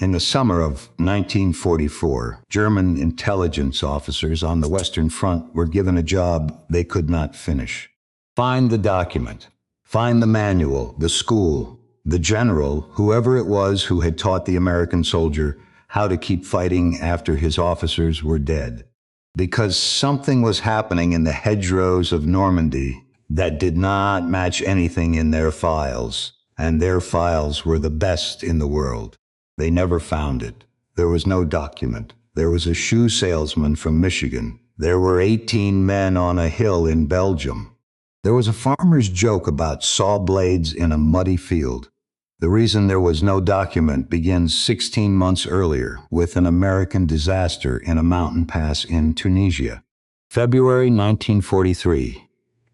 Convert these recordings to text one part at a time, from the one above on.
In the summer of 1944, German intelligence officers on the Western Front were given a job they could not finish. Find the document. Find the manual, the school, the general, whoever it was who had taught the American soldier how to keep fighting after his officers were dead. Because something was happening in the hedgerows of Normandy that did not match anything in their files, and their files were the best in the world. They never found it. There was no document. There was a shoe salesman from Michigan. There were 18 men on a hill in Belgium. There was a farmer's joke about saw blades in a muddy field. The reason there was no document begins 16 months earlier with an American disaster in a mountain pass in Tunisia. February 1943.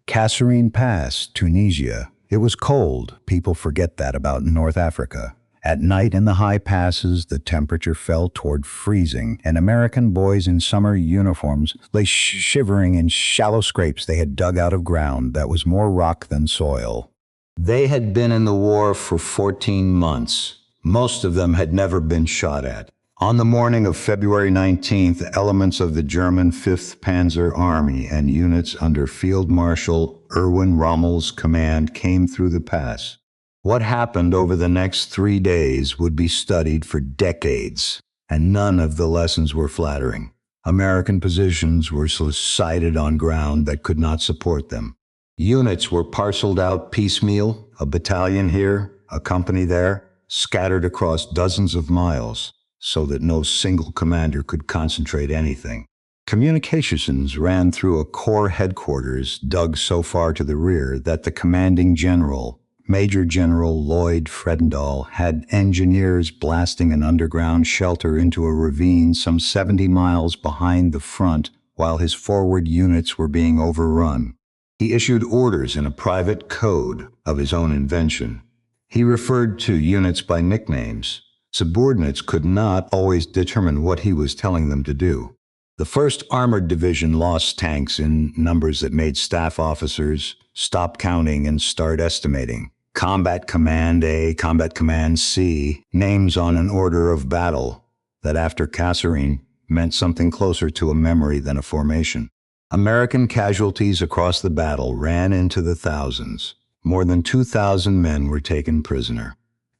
Kasserine Pass, Tunisia. It was cold. People forget that about North Africa. At night in the high passes, the temperature fell toward freezing, and American boys in summer uniforms lay shivering in shallow scrapes they had dug out of ground that was more rock than soil. They had been in the war for 14 months. Most of them had never been shot at. On the morning of February 19th, elements of the German 5th Panzer Army and units under Field Marshal Erwin Rommel's command came through the pass. What happened over the next 3 days would be studied for decades, and none of the lessons were flattering. American positions were sited on ground that could not support them. Units were parceled out piecemeal, a battalion here, a company there, scattered across dozens of miles, so that no single commander could concentrate anything. Communications ran through a corps headquarters dug so far to the rear that the commanding general, Major General Lloyd Fredendall, had engineers blasting an underground shelter into a ravine some 70 miles behind the front while his forward units were being overrun. He issued orders in a private code of his own invention. He referred to units by nicknames. Subordinates could not always determine what he was telling them to do. The 1st Armored Division lost tanks in numbers that made staff officers stop counting and start estimating. Combat Command A, Combat Command C, names on an order of battle that after Kasserine meant something closer to a memory than a formation. American casualties across the battle ran into the thousands. More than 2,000 men were taken prisoner.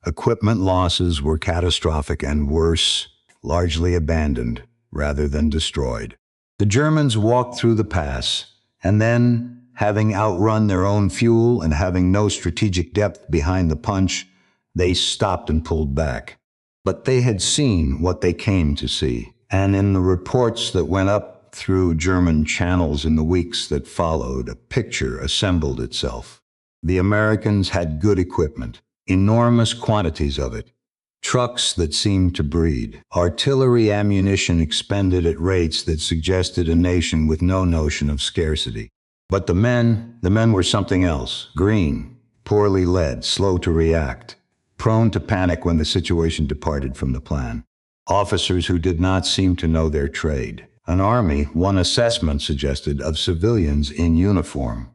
Equipment losses were catastrophic and worse, largely abandoned rather than destroyed. The Germans walked through the pass, and then, having outrun their own fuel and having no strategic depth behind the punch, they stopped and pulled back. But they had seen what they came to see, and in the reports that went up through German channels in the weeks that followed, a picture assembled itself. The Americans had good equipment, enormous quantities of it, trucks that seemed to breed, artillery ammunition expended at rates that suggested a nation with no notion of scarcity. But the men were something else. Green, poorly led, slow to react, prone to panic when the situation departed from the plan. Officers who did not seem to know their trade. An army, one assessment suggested, of civilians in uniform.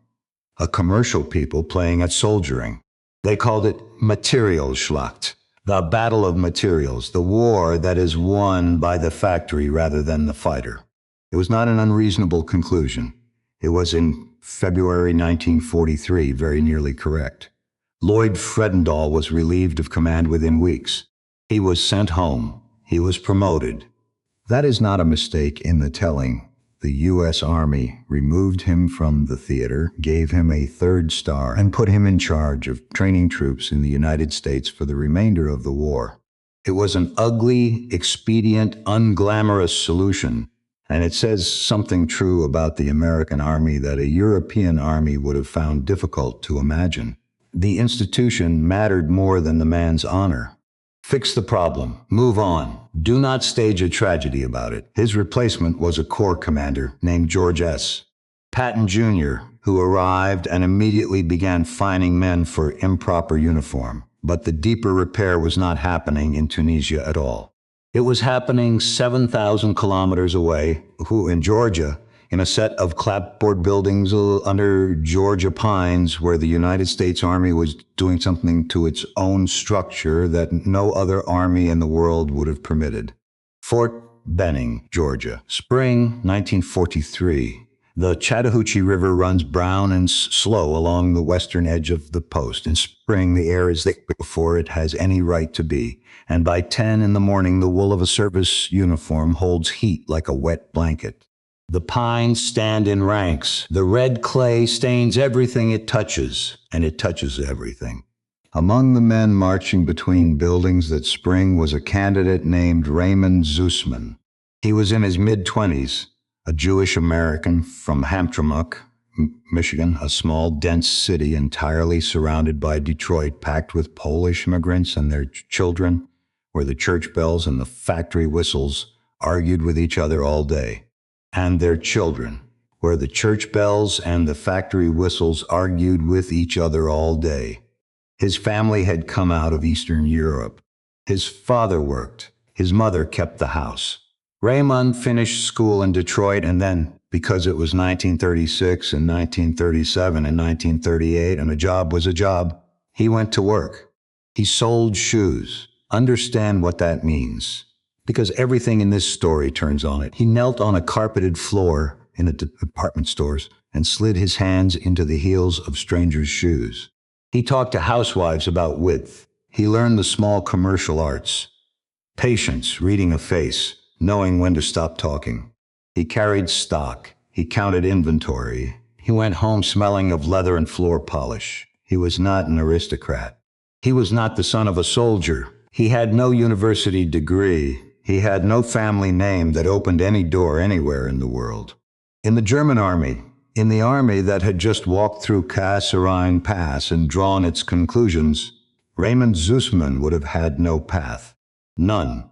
A commercial people playing at soldiering. They called it Materialschlacht, the battle of materials, the war that is won by the factory rather than the fighter. It was not an unreasonable conclusion. It was in February 1943 very nearly correct. Lloyd Fredendall was relieved of command within weeks. He was sent home. He was promoted. That is not a mistake in the telling. The U.S. Army removed him from the theater, gave him a 3rd star, and put him in charge of training troops in the United States for the remainder of the war. It was an ugly, expedient, unglamorous solution. And it says something true about the American army that a European army would have found difficult to imagine. The institution mattered more than the man's honor. Fix the problem. Move on. Do not stage a tragedy about it. His replacement was a corps commander named George S. Patton, Jr., who arrived and immediately began fining men for improper uniform. But the deeper repair was not happening in Tunisia at all. It was happening 7,000 kilometers away, in Georgia, in a set of clapboard buildings under Georgia pines where the United States Army was doing something to its own structure that no other army in the world would have permitted. Fort Benning, Georgia, spring 1943. The Chattahoochee River runs brown and slow along the western edge of the post. In spring, the air is thick before it has any right to be, and by 10 in the morning, the wool of a service uniform holds heat like a wet blanket. The pines stand in ranks. The red clay stains everything it touches, and it touches everything. Among the men marching between buildings that spring was a candidate named Raymond Zussman. He was in his mid-20s, a Jewish American from Hamtramck, Michigan, a small, dense city entirely surrounded by Detroit, packed with Polish immigrants and their children, where the church bells and the factory whistles argued with each other all day. And their children, where the church bells and the factory whistles argued with each other all day. His family had come out of Eastern Europe. His father worked. His mother kept the house. Raymond finished school in Detroit, and then, because it was 1936 and 1937 and 1938 and a job was a job, he went to work. He sold shoes. Understand what that means, because everything in this story turns on it. He knelt on a carpeted floor in the department stores and slid his hands into the heels of strangers' shoes. He talked to housewives about width. He learned the small commercial arts. Patience, reading a face, knowing when to stop talking. He carried stock. He counted inventory. He went home smelling of leather and floor polish. He was not an aristocrat. He was not the son of a soldier. He had no university degree. He had no family name that opened any door anywhere in the world. In the German army, in the army that had just walked through Kasserine Pass and drawn its conclusions, Raymond Zussman would have had no path. None.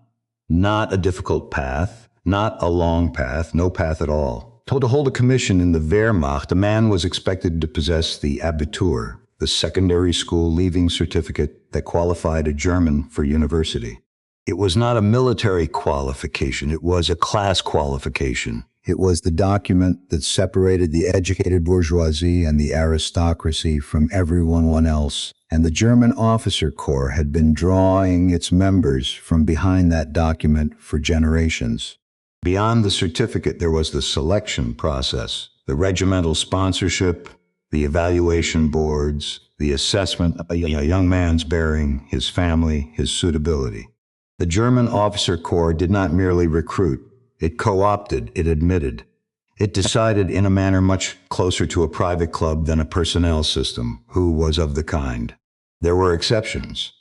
Not a difficult path, not a long path, no path at all. To hold a commission in the Wehrmacht, a man was expected to possess the Abitur, the secondary school leaving certificate that qualified a German for university. It was not a military qualification, it was a class qualification. It was the document that separated the educated bourgeoisie and the aristocracy from everyone else, and the German officer corps had been drawing its members from behind that document for generations. Beyond the certificate, there was the selection process, the regimental sponsorship, the evaluation boards, the assessment of a young man's bearing, his family, his suitability. The German officer corps did not merely recruit. It co-opted, it admitted. It decided in a manner much closer to a private club than a personnel system, who was of the kind. There were exceptions.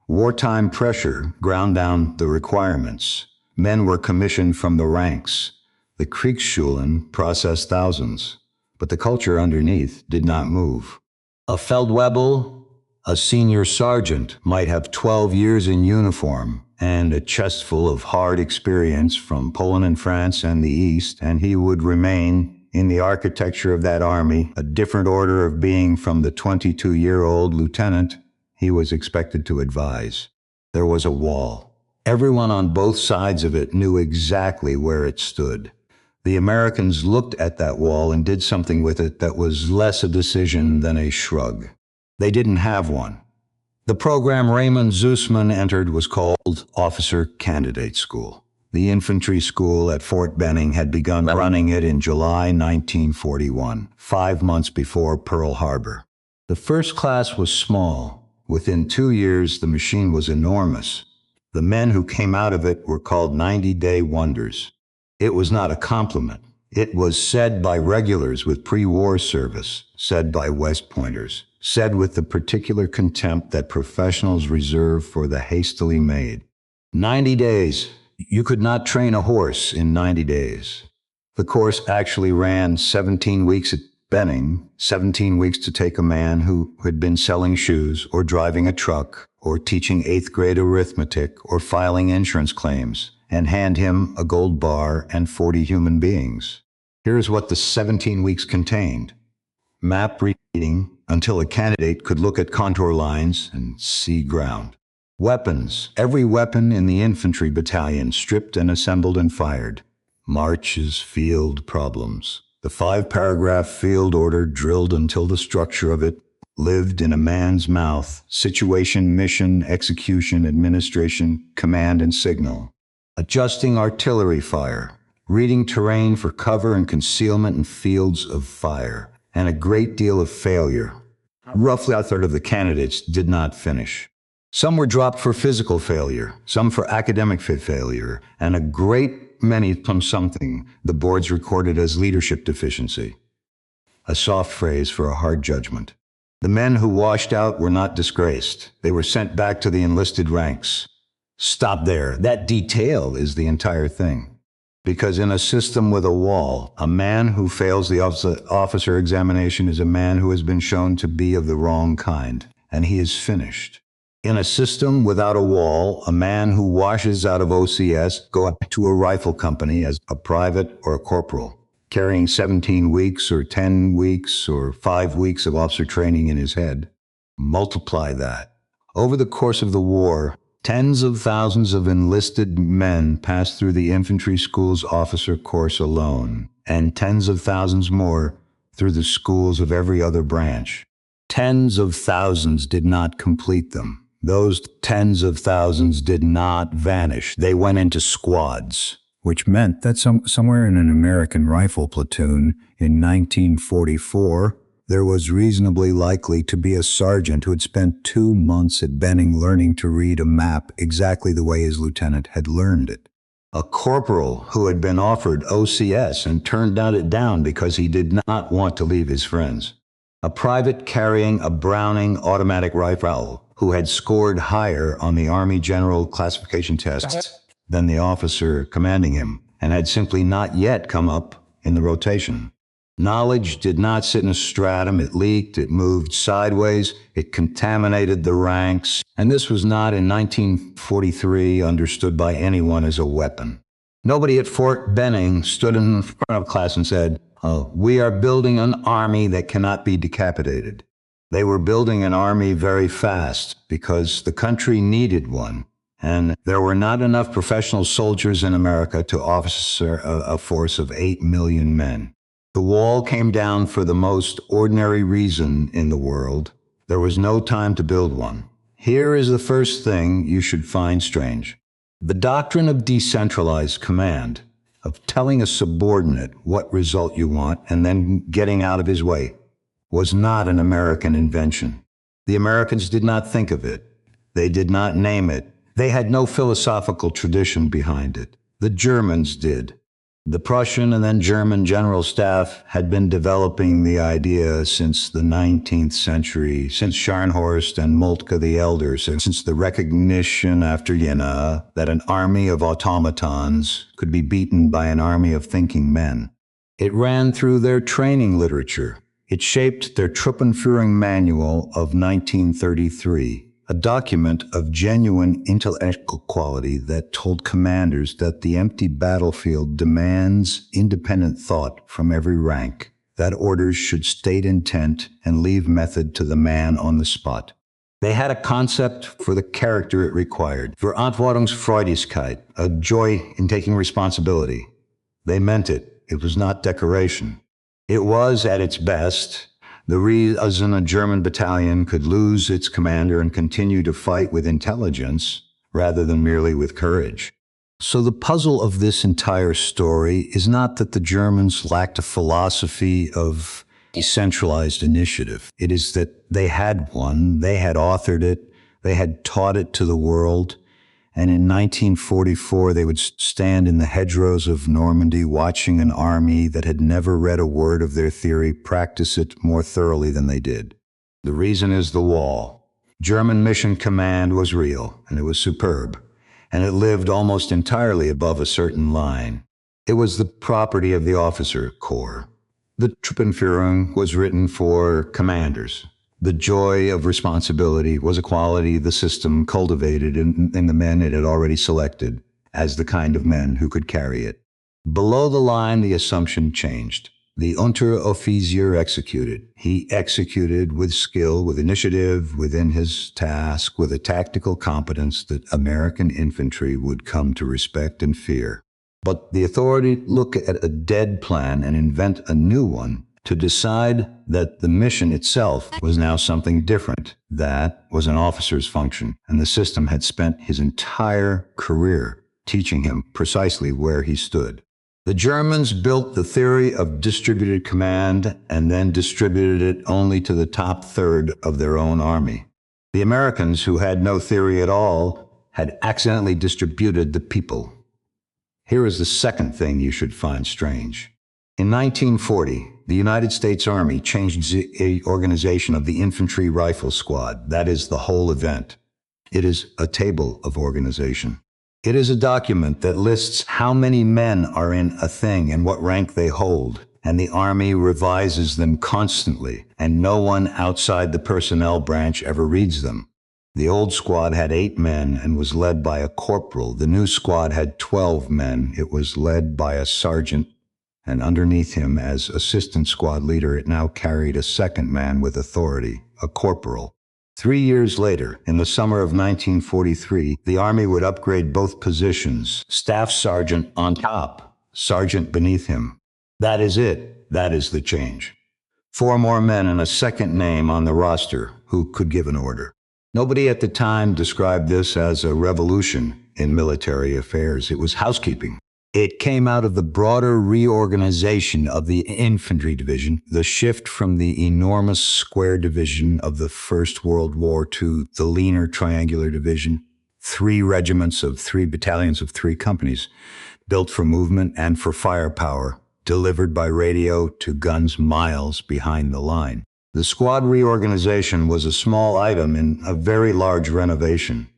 Wartime pressure ground down the requirements. Men were commissioned from the ranks. The Kriegsschulen processed thousands, but the culture underneath did not move. A Feldwebel, a senior sergeant, might have 12 years in uniform and a chest full of hard experience from Poland and France and the East, and he would remain, in the architecture of that army, a different order of being from the 22-year-old lieutenant he was expected to advise. There was a wall. Everyone on both sides of it knew exactly where it stood. The Americans looked at that wall and did something with it that was less a decision than a shrug. They didn't have one. The program Raymond Zussman entered was called Officer Candidate School. The infantry school at Fort Benning had begun running it in July 1941, 5 months before Pearl Harbor. The first class was small. Within 2 years, the machine was enormous. The men who came out of it were called 90-day wonders. It was not a compliment. It was said by regulars with pre-war service, said by West Pointers, said with the particular contempt that professionals reserve for the hastily made. 90 days. You could not train a horse in 90 days. The course actually ran 17 weeks at Benning, 17 weeks to take a man who had been selling shoes or driving a truck or teaching 8th grade arithmetic or filing insurance claims, and hand him a gold bar and 40 human beings. Here's what the 17 weeks contained. Map reading until a candidate could look at contour lines and see ground. Weapons, every weapon in the infantry battalion stripped and assembled and fired. Marches, field problems. The 5-paragraph field order drilled until the structure of it lived in a man's mouth: situation, mission, execution, administration, command, and signal. Adjusting artillery fire, reading terrain for cover and concealment in fields of fire, and a great deal of failure. Roughly a third of the candidates did not finish. Some were dropped for physical failure, some for academic failure, and a great many from something the boards recorded as leadership deficiency. A soft phrase for a hard judgment. The men who washed out were not disgraced. They were sent back to the enlisted ranks. Stop there. That detail is the entire thing. Because in a system with a wall, a man who fails the officer examination is a man who has been shown to be of the wrong kind, and he is finished. In a system without a wall, a man who washes out of OCS goes to a rifle company as a private or a corporal, carrying 17 weeks or 10 weeks or 5 weeks of officer training in his head. Multiply that. Over the course of the war, tens of thousands of enlisted men passed through the infantry school's officer course alone, and tens of thousands more through the schools of every other branch. Tens of thousands did not complete them. Those tens of thousands did not vanish. They went into squads, which meant that somewhere in an American rifle platoon in 1944, there was reasonably likely to be a sergeant who had spent 2 months at Benning learning to read a map exactly the way his lieutenant had learned it. A corporal who had been offered OCS and turned it down because he did not want to leave his friends. A private carrying a Browning automatic rifle who had scored higher on the Army General Classification tests than the officer commanding him and had simply not yet come up in the rotation. Knowledge did not sit in a stratum. It leaked, it moved sideways, it contaminated the ranks, and this was not in 1943 understood by anyone as a weapon. Nobody at Fort Benning stood in front of class and said, "Oh, we are building an army that cannot be decapitated." They were building an army very fast because the country needed one, and there were not enough professional soldiers in America to officer a force of 8 million men. The wall came down for the most ordinary reason in the world. There was no time to build one. Here is the first thing you should find strange. The doctrine of decentralized command, of telling a subordinate what result you want and then getting out of his way, was not an American invention. The Americans did not think of it. They did not name it. They had no philosophical tradition behind it. The Germans did. The Prussian and then German general staff had been developing the idea since the 19th century, since Scharnhorst and Moltke the Elder, since the recognition after Jena that an army of automatons could be beaten by an army of thinking men. It ran through their training literature. It shaped their Truppenführung Manual of 1933, a document of genuine intellectual quality that told commanders that the empty battlefield demands independent thought from every rank, that orders should state intent and leave method to the man on the spot. They had a concept for the character it required, Verantwortungsfreudigkeit, a joy in taking responsibility. They meant it. It was not decoration. It was, at its best, the reason a German battalion could lose its commander and continue to fight with intelligence rather than merely with courage. So the puzzle of this entire story is not that the Germans lacked a philosophy of decentralized initiative. It is that they had one, they had authored it, they had taught it to the world, and in 1944 they would stand in the hedgerows of Normandy watching an army that had never read a word of their theory practice it more thoroughly than they did. The reason is the wall. German mission command was real, and it was superb, and it lived almost entirely above a certain line. It was the property of the officer corps. The Truppenführung was written for commanders. The joy of responsibility was a quality the system cultivated in the men it had already selected as the kind of men who could carry it. Below the line, the assumption changed. The Unteroffizier executed. He executed with skill, with initiative within his task, with a tactical competence that American infantry would come to respect and fear. But the authority look at a dead plan and invent a new one to decide that the mission itself was now something different. That was an officer's function, and the system had spent his entire career teaching him precisely where he stood. The Germans built the theory of distributed command and then distributed it only to the top third of their own army. The Americans, who had no theory at all, had accidentally distributed the people. Here is the second thing you should find strange. In 1940, the United States Army changed the organization of the Infantry Rifle Squad. That is the whole event. It is a table of organization. It is a document that lists how many men are in a thing and what rank they hold, and the Army revises them constantly, and no one outside the personnel branch ever reads them. The old squad had 8 men and was led by a corporal. The new squad had 12 men. It was led by a sergeant, and underneath him, as assistant squad leader, it now carried a second man with authority, a corporal. 3 years later, in the summer of 1943, the Army would upgrade both positions, staff sergeant on top, sergeant beneath him. That is it. That is the change. 4 more men and a second name on the roster who could give an order. Nobody at the time described this as a revolution in military affairs. It was housekeeping. It came out of the broader reorganization of the infantry division, the shift from the enormous square division of the First World War to the leaner triangular division, 3 regiments of 3 battalions of 3 companies, built for movement and for firepower, delivered by radio to guns miles behind the line. The squad reorganization was a small item in a very large renovation.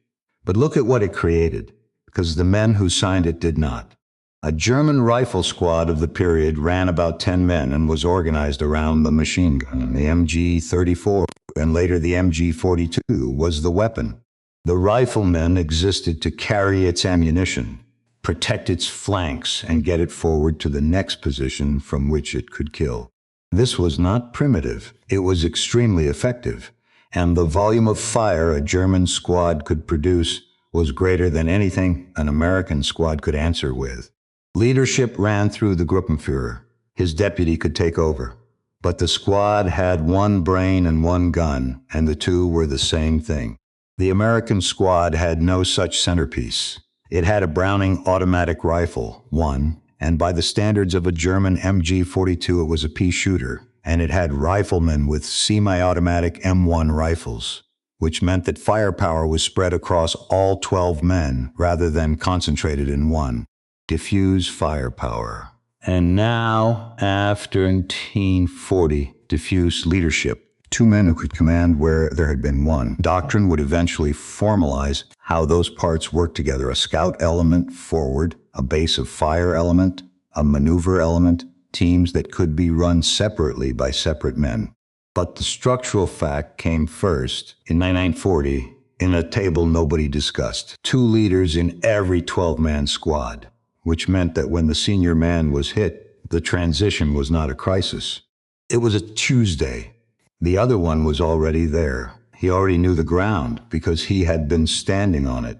But look at what it created, because the men who signed it did not. A German rifle squad of the period ran about 10 men and was organized around the machine gun. The MG-34 and later the MG-42 was the weapon. The riflemen existed to carry its ammunition, protect its flanks, and get it forward to the next position from which it could kill. This was not primitive. It was extremely effective, and the volume of fire a German squad could produce was greater than anything an American squad could answer with. Leadership ran through the Gruppenführer. His deputy could take over. But the squad had 1 brain and 1 gun, and the 2 were the same thing. The American squad had no such centerpiece. It had a Browning automatic rifle, 1, and by the standards of a German MG-42 it was a pea shooter, and it had riflemen with semi-automatic M1 rifles, which meant that firepower was spread across all 12 men rather than concentrated in 1. Diffuse firepower. And now, after 1940, diffuse leadership. 2 men who could command where there had been 1. Doctrine would eventually formalize how those parts work together. A scout element forward, a base of fire element, a maneuver element, teams that could be run separately by separate men. But the structural fact came first in 1940 in a table nobody discussed. 2 leaders in every 12-man squad, which meant that when the senior man was hit, the transition was not a crisis. It was a Tuesday. The other one was already there. He already knew the ground because he had been standing on it.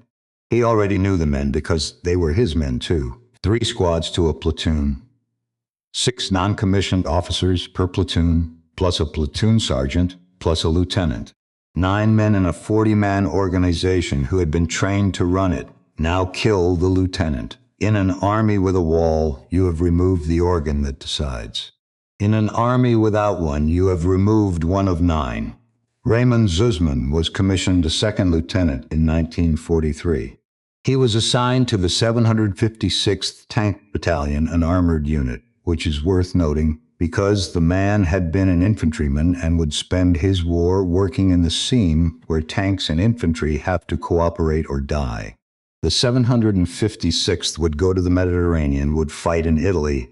He already knew the men because they were his men too. 3 squads to a platoon. 6 non-commissioned officers per platoon, plus a platoon sergeant, plus a lieutenant. 9 men in a 40-man organization who had been trained to run it. Now kill the lieutenant. In an army with a wall, you have removed the organ that decides. In an army without one, you have removed one of 9. Raymond Zussman was commissioned a 2nd lieutenant in 1943. He was assigned to the 756th Tank Battalion, an armored unit, which is worth noting because the man had been an infantryman and would spend his war working in the seam where tanks and infantry have to cooperate or die. The 756th would go to the Mediterranean, would fight in Italy,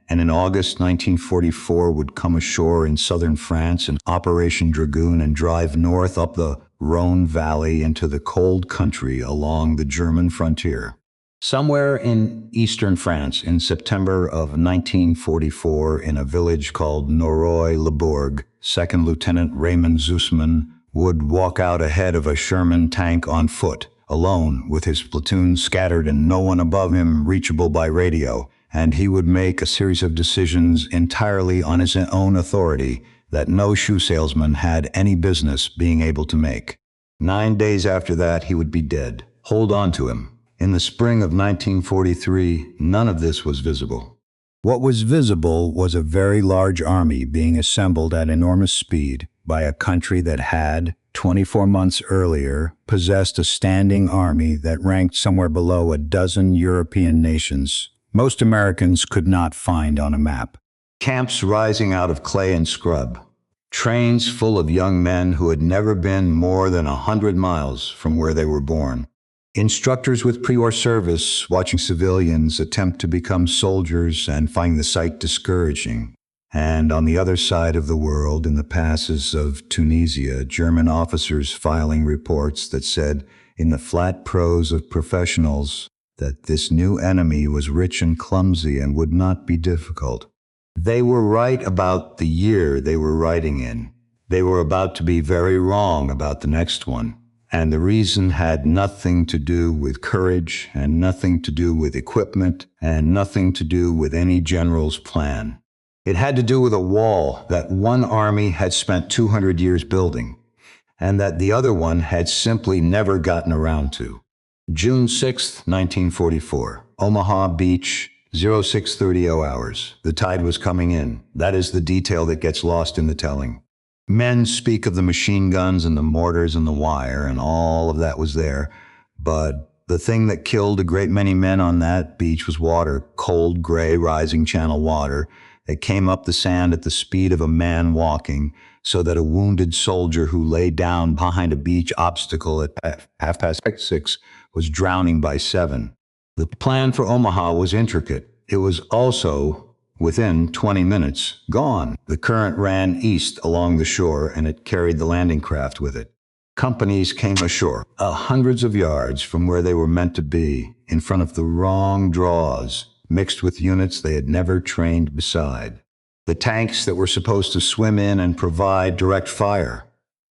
and in August 1944 would come ashore in southern France in Operation Dragoon and drive north up the Rhone Valley into the cold country along the German frontier. Somewhere in eastern France in September of 1944, in a village called Norroy-le-Bourg, 2nd Lieutenant Raymond Zussman would walk out ahead of a Sherman tank on foot, alone with his platoon scattered and no one above him reachable by radio, and he would make a series of decisions entirely on his own authority that no shoe salesman had any business being able to make. 9 days after that, he would be dead. Hold on to him. In the spring of 1943, none of this was visible. What was visible was a very large army being assembled at enormous speed by a country that had, 24 months earlier, possessed a standing army that ranked somewhere below a dozen European nations most Americans could not find on a map. Camps rising out of clay and scrub. Trains full of young men who had never been more than 100 miles from where they were born. Instructors with pre-war service watching civilians attempt to become soldiers and find the sight discouraging. And on the other side of the world, in the passes of Tunisia, German officers filing reports that said, in the flat prose of professionals, that this new enemy was rich and clumsy and would not be difficult. They were right about the year they were writing in. They were about to be very wrong about the next one. And the reason had nothing to do with courage, and nothing to do with equipment, and nothing to do with any general's plan. It had to do with a wall that one army had spent 200 years building, and that the other one had simply never gotten around to. June 6, 1944, Omaha Beach, 0630 hours. The tide was coming in. That is the detail that gets lost in the telling. Men speak of the machine guns and the mortars and the wire, and all of that was there. But the thing that killed a great many men on that beach was water, cold, gray, rising channel water that came up the sand at the speed of a man walking, so that a wounded soldier who lay down behind a beach obstacle at 6:30 was drowning by 7. The plan for Omaha was intricate. It was also, within 20 minutes, gone. The current ran east along the shore, and it carried the landing craft with it. Companies came ashore, hundreds of yards from where they were meant to be, in front of the wrong draws, mixed with units they had never trained beside. The tanks that were supposed to swim in and provide direct fire.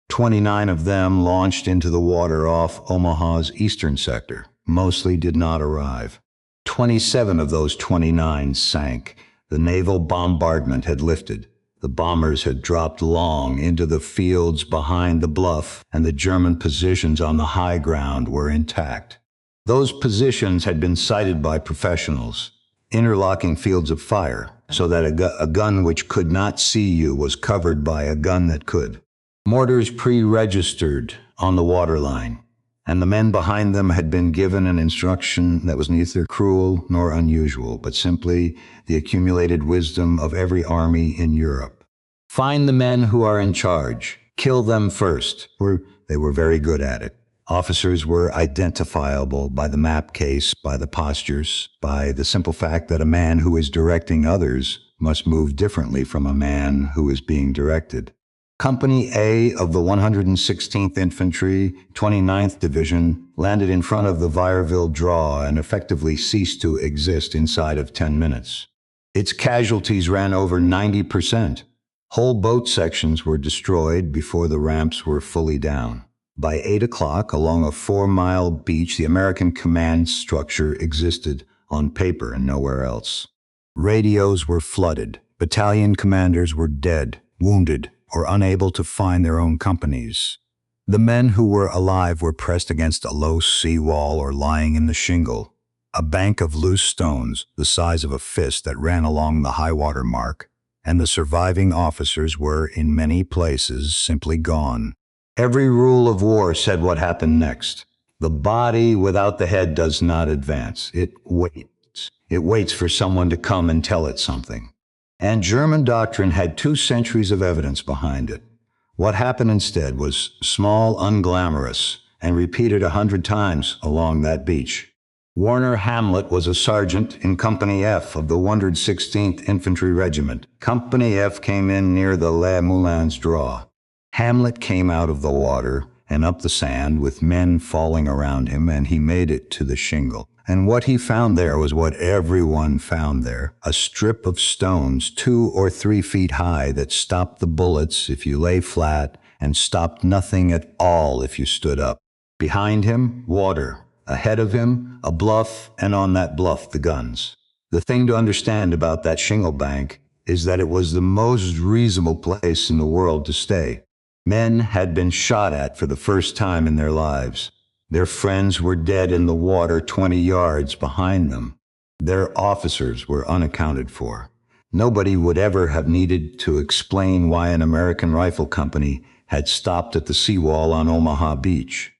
29 of them launched into the water off Omaha's eastern sector. Mostly did not arrive. 27 of those 29 sank. The naval bombardment had lifted. The bombers had dropped long into the fields behind the bluff, and the German positions on the high ground were intact. Those positions had been sighted by professionals, interlocking fields of fire, so that a gun which could not see you was covered by a gun that could. Mortars pre-registered on the waterline, and the men behind them had been given an instruction that was neither cruel nor unusual, but simply the accumulated wisdom of every army in Europe. Find the men who are in charge. Kill them first. They were very good at it. Officers were identifiable by the map case, by the postures, by the simple fact that a man who is directing others must move differently from a man who is being directed. Company A of the 116th Infantry, 29th Division, landed in front of the Wehrmacht draw and effectively ceased to exist inside of 10 minutes. Its casualties ran over 90%. Whole boat sections were destroyed before the ramps were fully down. By 8 o'clock, along a 4-mile beach, the American command structure existed on paper and nowhere else. Radios were flooded. Battalion commanders were dead, wounded, or unable to find their own companies. The men who were alive were pressed against a low seawall or lying in the shingle, a bank of loose stones the size of a fist that ran along the high-water mark, and the surviving officers were, in many places, simply gone. Every rule of war said what happened next. The body without the head does not advance. It waits. It waits for someone to come and tell it something. And German doctrine had 2 centuries of evidence behind it. What happened instead was small, unglamorous, and repeated 100 times along that beach. Warner Hamlet was a sergeant in Company F of the 116th Infantry Regiment. Company F came in near the Les Moulins draw. Hamlet came out of the water and up the sand with men falling around him, and he made it to the shingle. And what he found there was what everyone found there, a strip of stones 2 or 3 feet high that stopped the bullets if you lay flat and stopped nothing at all if you stood up. Behind him, water. Ahead of him, a bluff, and on that bluff, the guns. The thing to understand about that shingle bank is that it was the most reasonable place in the world to stay. Men had been shot at for the first time in their lives. Their friends were dead in the water 20 yards behind them. Their officers were unaccounted for. Nobody would ever have needed to explain why an American rifle company had stopped at the seawall on Omaha Beach.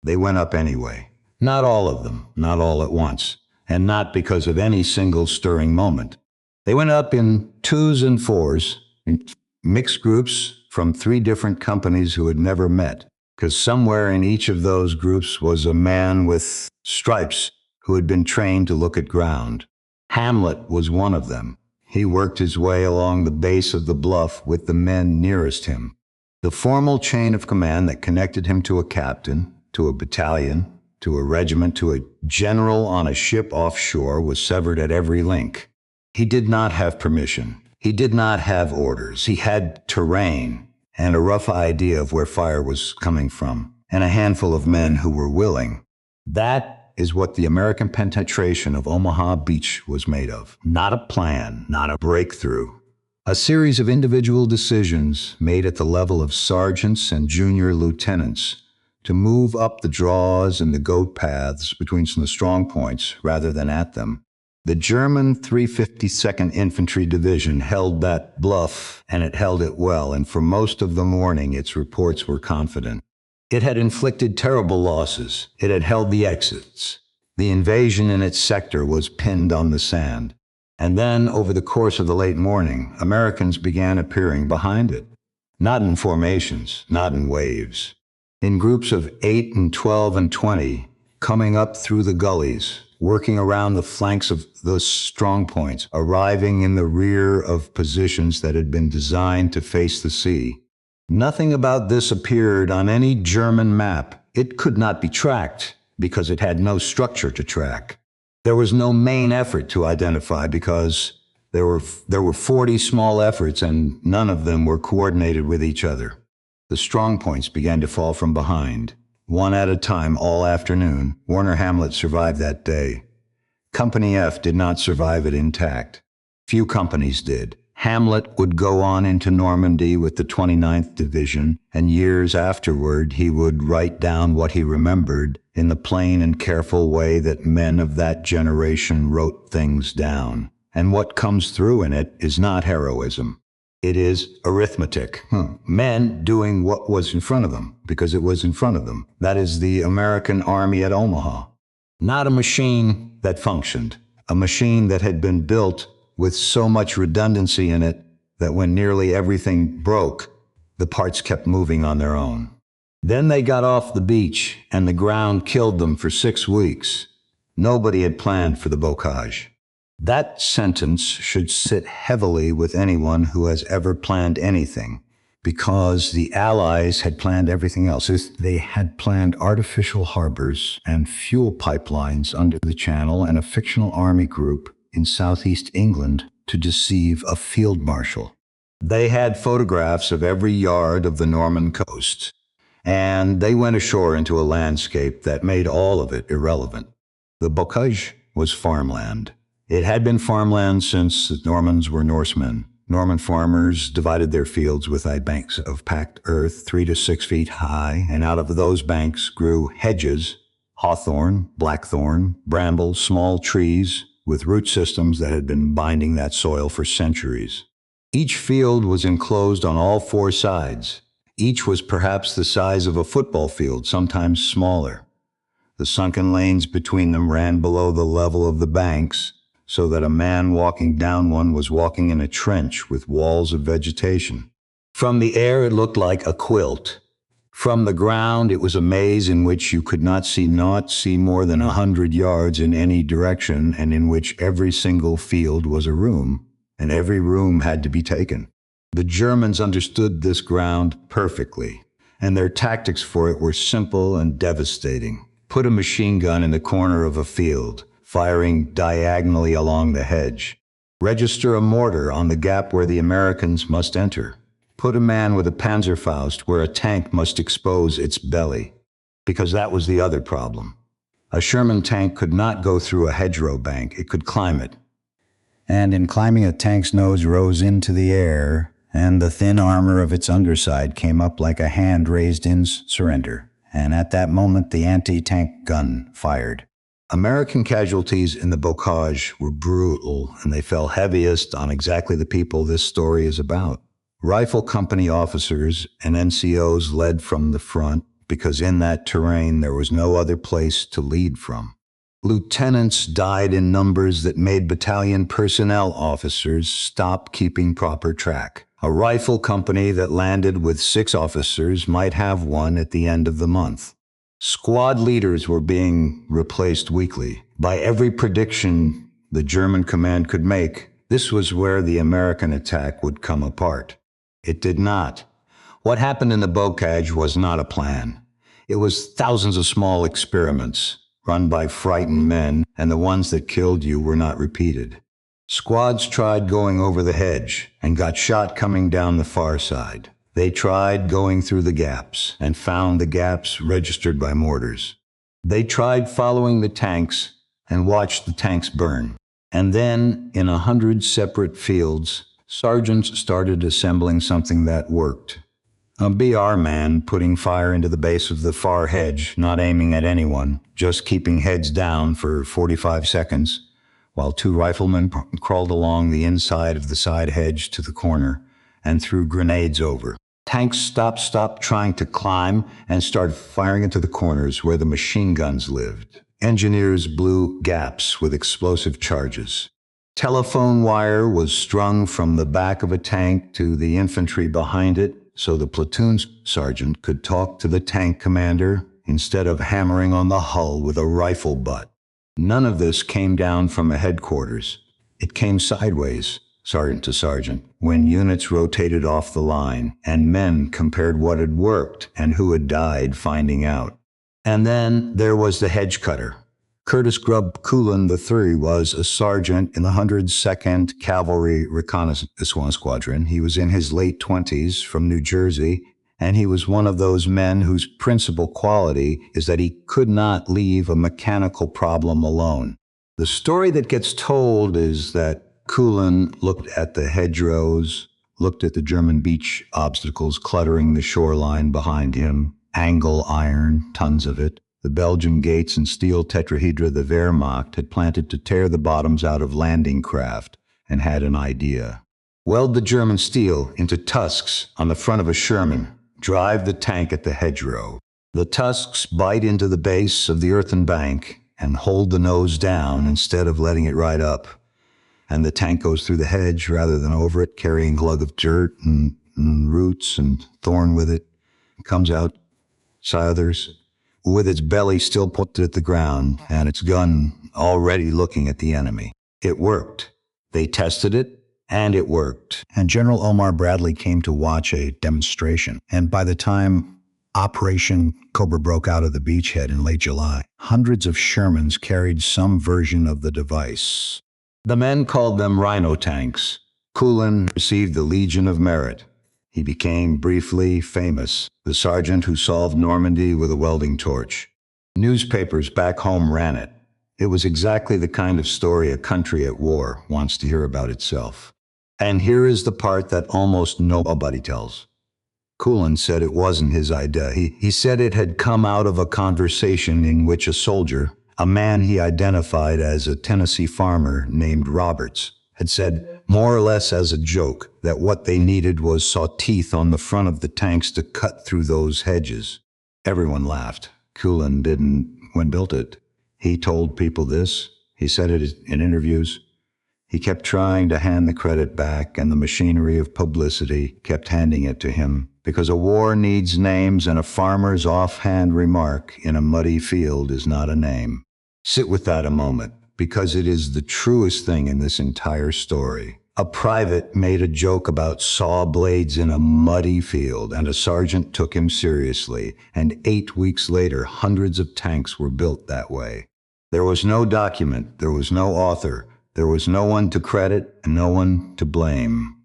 They went up anyway. Not all of them, not all at once, and not because of any single stirring moment. They went up in twos and fours, in mixed groups from 3 different companies who had never met, because somewhere in each of those groups was a man with stripes who had been trained to look at ground. Hamlet was one of them. He worked his way along the base of the bluff with the men nearest him. The formal chain of command that connected him to a captain, to a battalion, to a regiment, to a general on a ship offshore was severed at every link. He did not have permission. He did not have orders. He had terrain and a rough idea of where fire was coming from, and a handful of men who were willing. That is what the American penetration of Omaha Beach was made of. Not a plan, not a breakthrough. A series of individual decisions made at the level of sergeants and junior lieutenants to move up the draws and the goat paths between some of the strong points rather than at them. The German 352nd Infantry Division held that bluff, and it held it well, and for most of the morning its reports were confident. It had inflicted terrible losses. It had held the exits. The invasion in its sector was pinned on the sand. And then, over the course of the late morning, Americans began appearing behind it. Not in formations, not in waves. In groups of 8 and 12 and 20, coming up through the gullies, working around the flanks of those strong points, arriving in the rear of positions that had been designed to face the sea. Nothing about this appeared on any German map. It could not be tracked because it had no structure to track. There was no main effort to identify because there were 40 small efforts and none of them were coordinated with each other. The strong points began to fall from behind. One at a time all afternoon. Warner Hamlet survived that day. Company F did not survive it intact. Few companies did. Hamlet would go on into Normandy with the 29th Division, and years afterward he would write down what he remembered in the plain and careful way that men of that generation wrote things down. And what comes through in it is not heroism. It is arithmetic. Men doing what was in front of them, because it was in front of them. That is the American Army at Omaha. Not a machine that functioned. A machine that had been built with so much redundancy in it that when nearly everything broke, the parts kept moving on their own. Then they got off the beach, and the ground killed them for 6 weeks. Nobody had planned for the bocage. That sentence should sit heavily with anyone who has ever planned anything, because the Allies had planned everything else. They had planned artificial harbors and fuel pipelines under the Channel and a fictional army group in southeast England to deceive a field marshal. They had photographs of every yard of the Norman coast, and they went ashore into a landscape that made all of it irrelevant. The bocage was farmland. It had been farmland since the Normans were Norsemen. Norman farmers divided their fields with banks of packed earth 3 to 6 feet high, and out of those banks grew hedges, hawthorn, blackthorn, brambles, small trees, with root systems that had been binding that soil for centuries. Each field was enclosed on all 4 sides. Each was perhaps the size of a football field, sometimes smaller. The sunken lanes between them ran below the level of the banks, so that a man walking down one was walking in a trench with walls of vegetation. From the air it looked like a quilt. From the ground it was a maze in which you could not see more than 100 yards in any direction, and in which every single field was a room, and every room had to be taken. The Germans understood this ground perfectly, and their tactics for it were simple and devastating. Put a machine gun in the corner of a field, firing diagonally along the hedge. Register a mortar on the gap where the Americans must enter. Put a man with a Panzerfaust where a tank must expose its belly. Because that was the other problem. A Sherman tank could not go through a hedgerow bank. It could climb it. And in climbing, a tank's nose rose into the air, and the thin armor of its underside came up like a hand raised in surrender. And at that moment, the anti-tank gun fired. American casualties in the bocage were brutal, and they fell heaviest on exactly the people this story is about. Rifle company officers and NCOs led from the front because in that terrain there was no other place to lead from. Lieutenants died in numbers that made battalion personnel officers stop keeping proper track. A rifle company that landed with 6 officers might have one at the end of the month. Squad leaders were being replaced weekly. By every prediction the German command could make, this was where the American attack would come apart. It did not. What happened in the bocage was not a plan. It was thousands of small experiments, run by frightened men, and the ones that killed you were not repeated. Squads tried going over the hedge and got shot coming down the far side. They tried going through the gaps and found the gaps registered by mortars. They tried following the tanks and watched the tanks burn. And then, in 100 separate fields, sergeants started assembling something that worked. A BR man putting fire into the base of the far hedge, not aiming at anyone, just keeping heads down for 45 seconds, while 2 riflemen crawled along the inside of the side hedge to the corner and threw grenades over. Tanks stopped trying to climb and started firing into the corners where the machine guns lived. Engineers blew gaps with explosive charges. Telephone wire was strung from the back of a tank to the infantry behind it, so the platoon sergeant could talk to the tank commander instead of hammering on the hull with a rifle butt. None of this came down from a headquarters. It came sideways, sergeant to sergeant, when units rotated off the line and men compared what had worked and who had died finding out. And then there was the hedge cutter. Curtis Grubb Coulon III was a sergeant in the 102nd Cavalry Reconnaissance Squadron. He was in his late 20s from New Jersey, and he was one of those men whose principal quality is that he could not leave a mechanical problem alone. The story that gets told is that Coulon looked at the hedgerows, looked at the German beach obstacles cluttering the shoreline behind him, angle iron, tons of it, the Belgian gates and steel tetrahedra the Wehrmacht had planted to tear the bottoms out of landing craft, and had an idea. Weld the German steel into tusks on the front of a Sherman, drive the tank at the hedgerow. The tusks bite into the base of the earthen bank and hold the nose down instead of letting it ride up. And the tank goes through the hedge rather than over it, carrying a lug of dirt and roots and thorn with it. It comes out southers, with its belly still put at the ground and its gun already looking at the enemy. It worked. They tested it, and it worked. And General Omar Bradley came to watch a demonstration. And by the time Operation Cobra broke out of the beachhead in late July, hundreds of Shermans carried some version of the device. The men called them Rhino tanks. Coulon received the Legion of Merit. He became briefly famous, the sergeant who solved Normandy with a welding torch. Newspapers back home ran it. It was exactly the kind of story a country at war wants to hear about itself. And here is the part that almost nobody tells. Coulon said it wasn't his idea. He said it had come out of a conversation in which a soldier, a man he identified as a Tennessee farmer named Roberts, had said, more or less as a joke, that what they needed was saw teeth on the front of the tanks to cut through those hedges. Everyone laughed. Coulon didn't when built it. He told people this. He said it in interviews. He kept trying to hand the credit back, and the machinery of publicity kept handing it to him, because a war needs names, and a farmer's offhand remark in a muddy field is not a name. Sit with that a moment, because it is the truest thing in this entire story. A private made a joke about saw blades in a muddy field, and a sergeant took him seriously, and 8 weeks later, hundreds of tanks were built that way. There was no document, there was no author, there was no one to credit and no one to blame.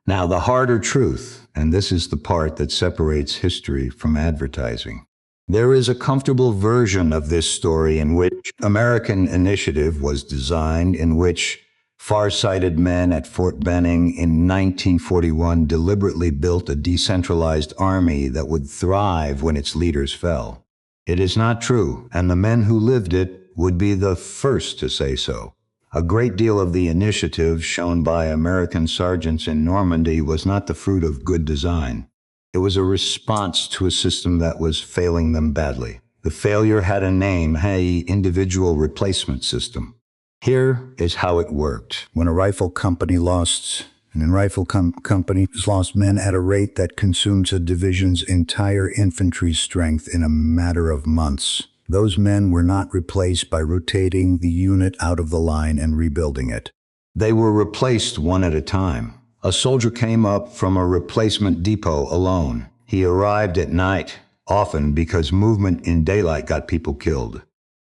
Now, the harder truth, and this is the part that separates history from advertising. There is a comfortable version of this story in which American initiative was designed, in which far-sighted men at Fort Benning in 1941 deliberately built a decentralized army that would thrive when its leaders fell. It is not true, and the men who lived it would be the first to say so. A great deal of the initiative shown by American sergeants in Normandy was not the fruit of good design. It was a response to a system that was failing them badly. The failure had a name, an individual replacement system. Here is how it worked. When a rifle company lost companies lost men at a rate that consumes a division's entire infantry strength in a matter of months. Those men were not replaced by rotating the unit out of the line and rebuilding it. They were replaced one at a time. A soldier came up from a replacement depot alone. He arrived at night, often because movement in daylight got people killed.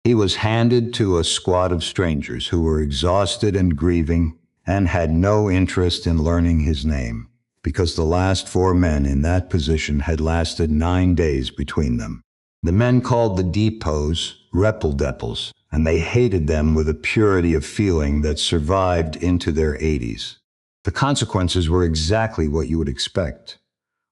He was handed to a squad of strangers who were exhausted and grieving and had no interest in learning his name, because the last 4 men in that position had lasted 9 days between them. The men called the depots Reppeldepels, and they hated them with a purity of feeling that survived into their 80s. The consequences were exactly what you would expect.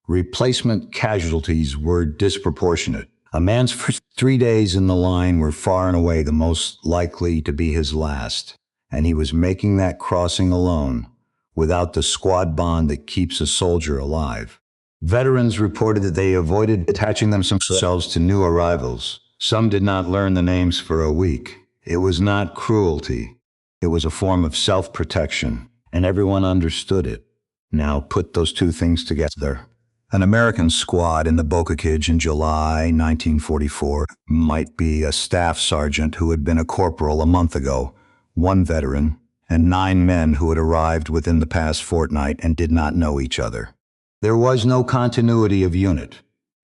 Replacement casualties were disproportionate. A man's first 3 days in the line were far and away the most likely to be his last, and he was making that crossing alone, without the squad bond that keeps a soldier alive. Veterans reported that they avoided attaching themselves to new arrivals. Some did not learn the names for a week. It was not cruelty. It was a form of self-protection, and everyone understood it. Now put those two things together. An American squad in the Bokakij in July 1944 might be a staff sergeant who had been a corporal a month ago, 1 veteran, and 9 men who had arrived within the past fortnight and did not know each other. There was no continuity of unit.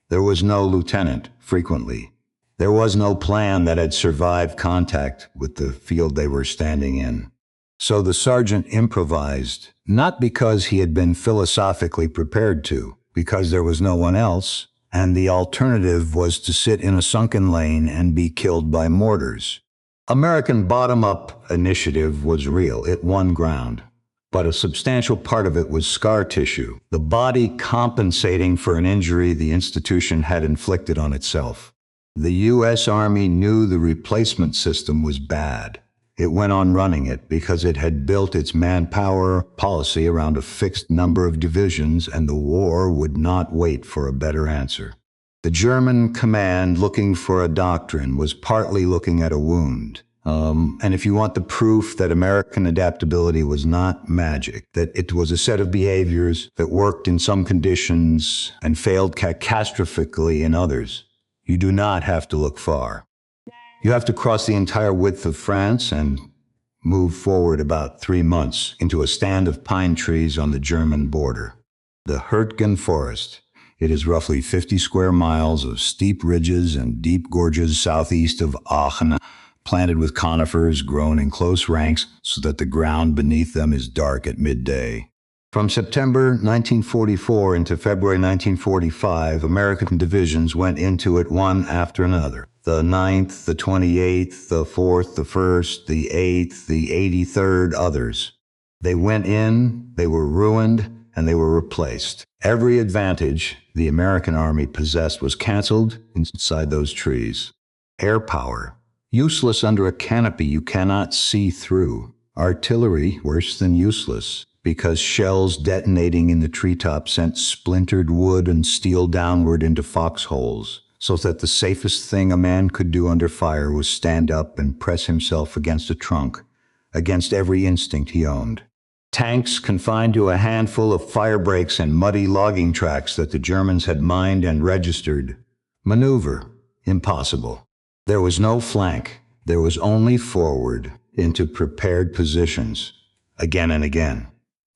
There was no lieutenant, frequently. There was no plan that had survived contact with the field they were standing in. So the sergeant improvised, not because he had been philosophically prepared to, because there was no one else, and the alternative was to sit in a sunken lane and be killed by mortars. American bottom-up initiative was real. It won ground. But a substantial part of it was scar tissue, the body compensating for an injury the institution had inflicted on itself. The U.S. Army knew the replacement system was bad. It went on running it because it had built its manpower policy around a fixed number of divisions, and the war would not wait for a better answer. The German command, looking for a doctrine, was partly looking at a wound. And if you want the proof that American adaptability was not magic, that it was a set of behaviors that worked in some conditions and failed catastrophically in others, you do not have to look far. You have to cross the entire width of France and move forward about 3 months into a stand of pine trees on the German border. The Hürtgen forest. It is roughly 50 square miles of steep ridges and deep gorges southeast of Aachen, planted with conifers grown in close ranks so that the ground beneath them is dark at midday. From September 1944 into February 1945, American divisions went into it one after another. The 9th, the 28th, the 4th, the 1st, the 8th, the 83rd, others. They went in, they were ruined, and they were replaced. Every advantage the American Army possessed was canceled inside those trees. Air power. Useless under a canopy you cannot see through. Artillery, worse than useless, because shells detonating in the treetops sent splintered wood and steel downward into foxholes, so that the safest thing a man could do under fire was stand up and press himself against a trunk, against every instinct he owned. Tanks confined to a handful of fire breaks and muddy logging tracks that the Germans had mined and registered. Maneuver. Impossible. There was no flank. There was only forward into prepared positions, again and again.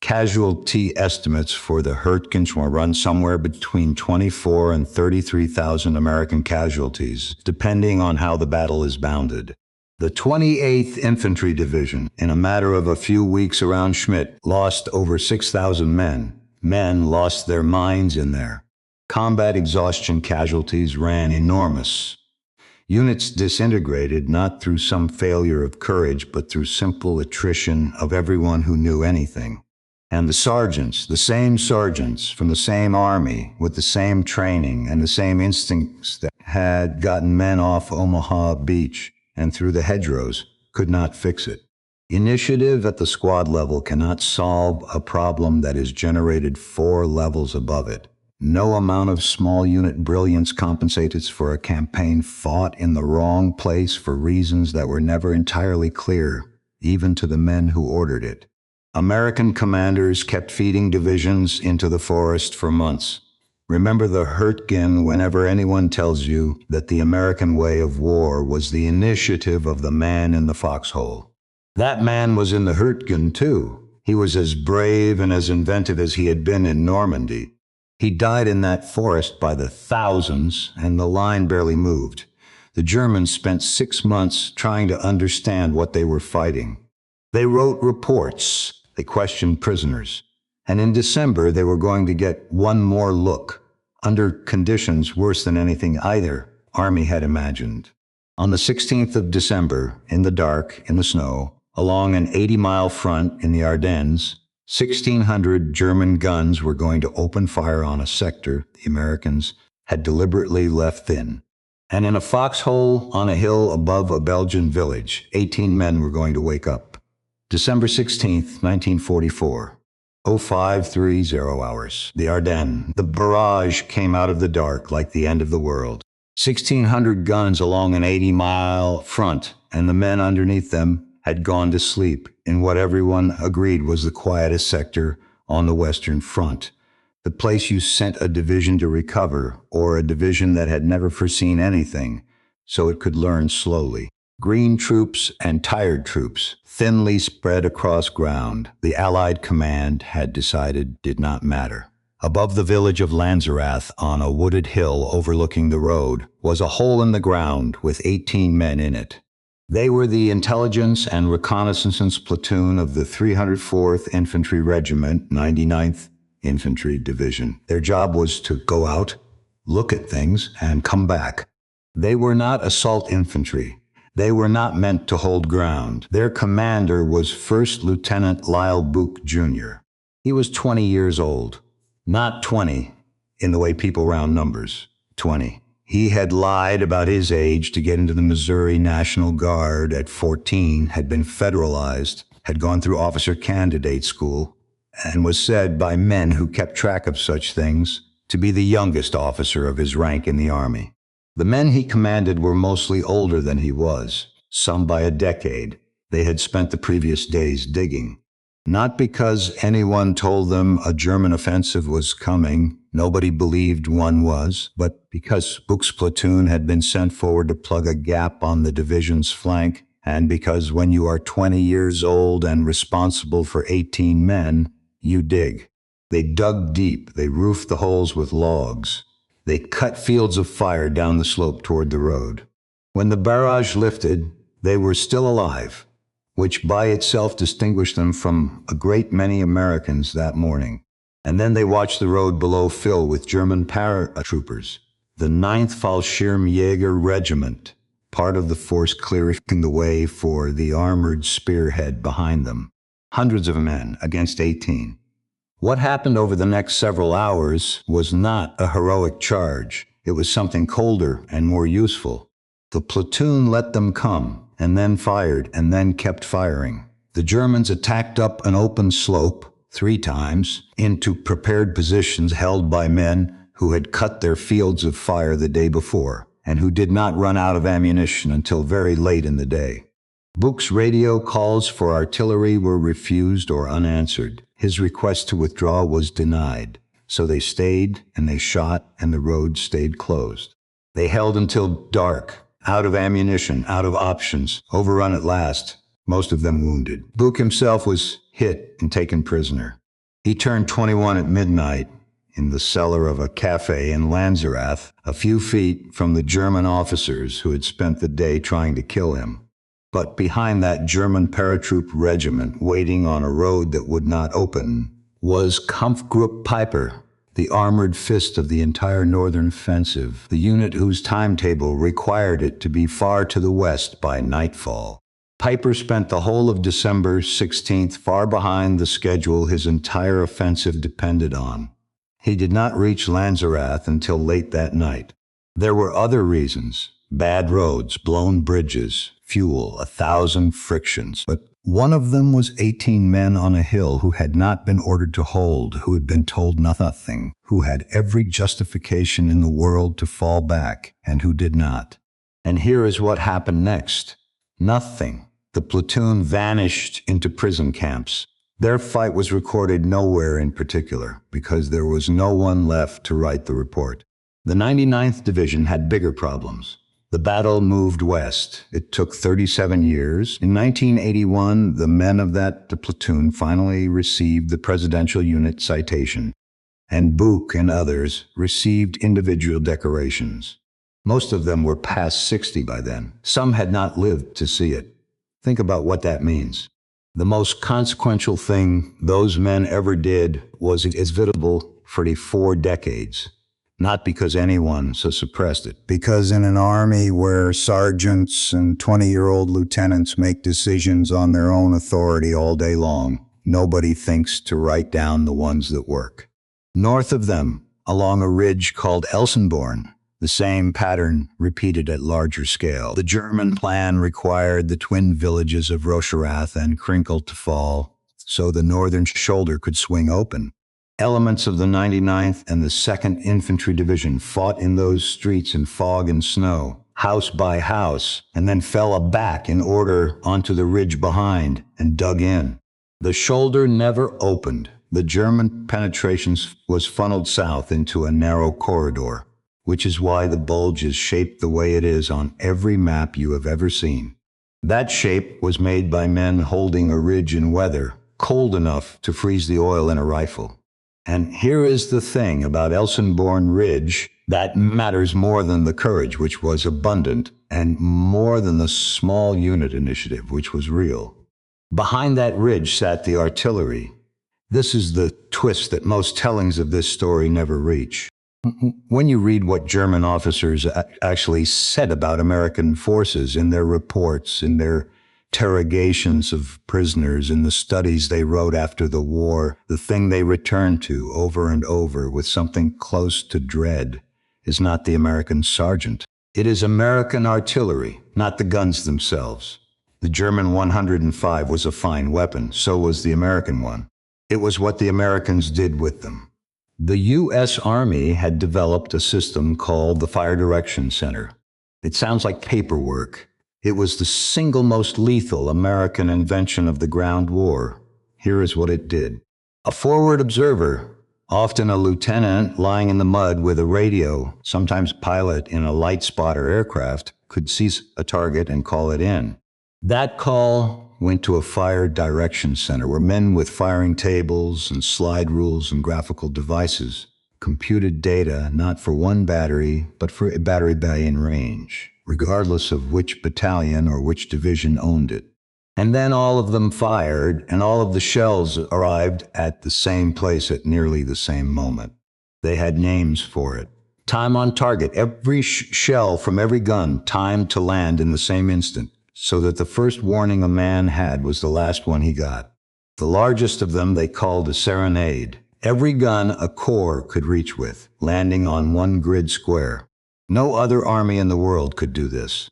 Casualty estimates for the Hürtgen were run somewhere between 24 and 33,000 American casualties, depending on how the battle is bounded. The 28th Infantry Division, in a matter of a few weeks around Schmidt, lost over 6,000 men. Men lost their minds in there. Combat exhaustion casualties ran enormous. Units disintegrated not through some failure of courage, but through simple attrition of everyone who knew anything. And the sergeants, the same sergeants from the same army, with the same training and the same instincts that had gotten men off Omaha beach and through the hedgerows, could not fix it. Initiative at the squad level cannot solve a problem that is generated 4 levels above it. No amount of small unit brilliance compensates for a campaign fought in the wrong place for reasons that were never entirely clear, even to the men who ordered it. American commanders kept feeding divisions into the forest for months. Remember the Hürtgen whenever anyone tells you that the American way of war was the initiative of the man in the foxhole. That man was in the Hürtgen too. He was as brave and as inventive as he had been in Normandy. He died in that forest by the thousands, and the line barely moved. The Germans spent 6 months trying to understand what they were fighting. They wrote reports. They questioned prisoners. And in December, they were going to get one more look, under conditions worse than anything either army had imagined. On the 16th of December, in the dark, in the snow, along an 80-mile front in the Ardennes, 1,600 German guns were going to open fire on a sector the Americans had deliberately left thin. And in a foxhole on a hill above a Belgian village, 18 men were going to wake up. December 16th, 1944. 0530 hours. The Ardennes. The barrage came out of the dark like the end of the world. 1,600 guns along an 80-mile front, and the men underneath them had gone to sleep in what everyone agreed was the quietest sector on the Western Front, the place you sent a division to recover, or a division that had never foreseen anything, so it could learn slowly. Green troops and tired troops, thinly spread across ground, the Allied command had decided did not matter. Above the village of Lanzerath, on a wooded hill overlooking the road, was a hole in the ground with 18 men in it. They were the intelligence and reconnaissance platoon of the 304th Infantry Regiment, 99th Infantry Division. Their job was to go out, look at things, and come back. They were not assault infantry. They were not meant to hold ground. Their commander was First Lieutenant Lyle Book, Jr. He was 20 years old. Not 20 in the way people round numbers. 20. He had lied about his age to get into the Missouri National Guard at 14, had been federalized, had gone through officer candidate school, and was said by men who kept track of such things to be the youngest officer of his rank in the Army. The men he commanded were mostly older than he was, some by a decade. They had spent the previous days digging. Not because anyone told them a German offensive was coming, nobody believed one was, but because Book's platoon had been sent forward to plug a gap on the division's flank, and because when you are 20 years old and responsible for 18 men, you dig. They dug deep, they roofed the holes with logs. They cut fields of fire down the slope toward the road. When the barrage lifted, they were still alive, which by itself distinguished them from a great many Americans that morning. And then they watched the road below fill with German paratroopers, the 9th Fallschirmjäger Regiment, part of the force clearing the way for the armored spearhead behind them. Hundreds of men against 18. What happened over the next several hours was not a heroic charge. It was something colder and more useful. The platoon let them come, and then fired, and then kept firing. The Germans attacked up an open slope 3 times into prepared positions held by men who had cut their fields of fire the day before, and who did not run out of ammunition until very late in the day. Book's radio calls for artillery were refused or unanswered. His request to withdraw was denied, so they stayed and they shot and the road stayed closed. They held until dark, out of ammunition, out of options, overrun at last, most of them wounded. Book himself was hit and taken prisoner. He turned 21 at midnight in the cellar of a cafe in Lanzerath, a few feet from the German officers who had spent the day trying to kill him. But behind that German paratroop regiment, waiting on a road that would not open, was Kampfgruppe Piper, the armored fist of the entire northern offensive, the unit whose timetable required it to be far to the west by nightfall. Piper spent the whole of December 16th far behind the schedule his entire offensive depended on. He did not reach Lanzerath until late that night. There were other reasons: bad roads, blown bridges, fuel, 1,000 frictions. But one of them was 18 men on a hill who had not been ordered to hold, who had been told nothing, who had every justification in the world to fall back, and who did not. And here is what happened next. Nothing. The platoon vanished into prison camps. Their fight was recorded nowhere in particular, because there was no one left to write the report. The 99th Division had bigger problems. The battle moved west. It took 37 years. In 1981, the men of that platoon finally received the Presidential Unit Citation, and Buch and others received individual decorations. Most of them were past 60 by then. Some had not lived to see it. Think about what that means. The most consequential thing those men ever did was inevitable for 4 decades. Not because anyone so suppressed it. Because in an army where sergeants and 20-year-old lieutenants make decisions on their own authority all day long, nobody thinks to write down the ones that work. North of them, along a ridge called Elsenborn, the same pattern repeated at larger scale. The German plan required the twin villages of Rocherath and Krinkel to fall, so the northern shoulder could swing open. Elements of the 99th and the 2nd Infantry Division fought in those streets in fog and snow, house by house, and then fell aback in order onto the ridge behind and dug in. The shoulder never opened. The German penetration was funneled south into a narrow corridor, which is why the bulge is shaped the way it is on every map you have ever seen. That shape was made by men holding a ridge in weather cold enough to freeze the oil in a rifle. And here is the thing about Elsenborn Ridge that matters more than the courage, which was abundant, and more than the small unit initiative, which was real. Behind that ridge sat the artillery. This is the twist that most tellings of this story never reach. When you read what German officers actually said about American forces in their reports, in their interrogations of prisoners, in the studies they wrote after the war, the thing they returned to over and over with something close to dread is not the American sergeant. It is American artillery, not the guns themselves. The German 105 was a fine weapon, so was the American one. It was what the Americans did with them. The U.S. Army had developed a system called the Fire Direction Center. It sounds like paperwork. It was the single most lethal American invention of the ground war. Here is what it did. A forward observer, often a lieutenant lying in the mud with a radio, sometimes a pilot in a light spotter aircraft, could seize a target and call it in. That call went to a fire direction center where men with firing tables and slide rules and graphical devices computed data not for one battery, but for a battery bay in range, regardless of which battalion or which division owned it. And then all of them fired, and all of the shells arrived at the same place at nearly the same moment. They had names for it. Time on target, every shell from every gun timed to land in the same instant, so that the first warning a man had was the last one he got. The largest of them they called a serenade. Every gun a corps could reach with, landing on one grid square. No other army in the world could do this.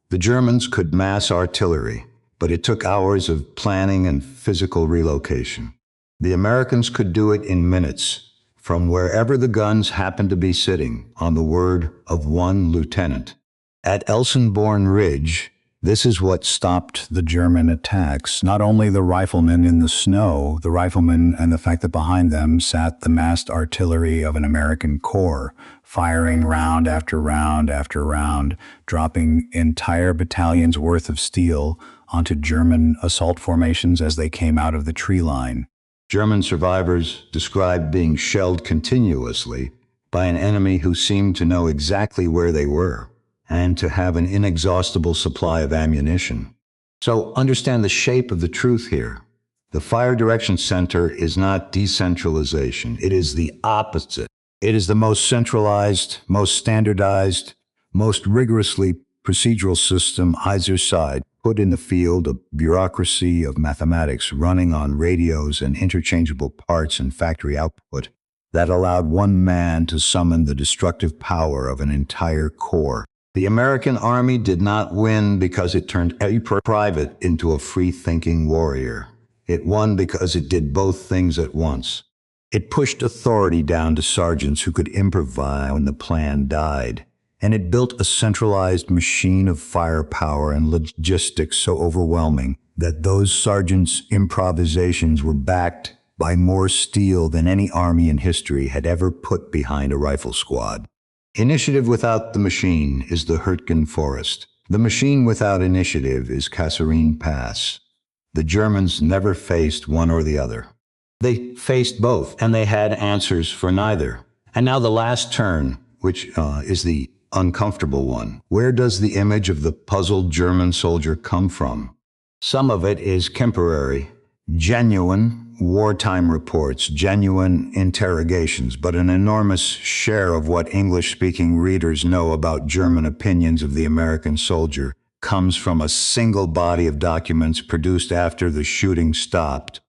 The Germans could mass artillery, but it took hours of planning and physical relocation. The Americans could do it in minutes, from wherever the guns happened to be sitting, on the word of one lieutenant. At Elsenborn Ridge, this is what stopped the German attacks. Not only the riflemen in the snow, the riflemen and the fact that behind them sat the massed artillery of an American corps, firing round after round after round, dropping entire battalions worth of steel onto German assault formations as they came out of the tree line. German survivors described being shelled continuously by an enemy who seemed to know exactly where they were, and to have an inexhaustible supply of ammunition. So understand the shape of the truth here. The Fire Direction Center is not decentralization. It is the opposite. It is the most centralized, most standardized, most rigorously procedural system either side put in the field of bureaucracy of mathematics running on radios and interchangeable parts and factory output that allowed one man to summon the destructive power of an entire corps. The American Army did not win because it turned a private into a free-thinking warrior. It won because it did both things at once. It pushed authority down to sergeants who could improvise when the plan died. And it built a centralized machine of firepower and logistics so overwhelming that those sergeants' improvisations were backed by more steel than any army in history had ever put behind a rifle squad. Initiative without the machine is the Hürtgen forest. The machine without initiative is Kasserine Pass. The Germans never faced one or the other. They faced both, and they had answers for neither. And now the last turn, which is the uncomfortable one. Where does the image of the puzzled German soldier come from? Some of it is temporary, genuine wartime reports, genuine interrogations, but an enormous share of what English-speaking readers know about German opinions of the American soldier comes from a single body of documents produced after the shooting stopped.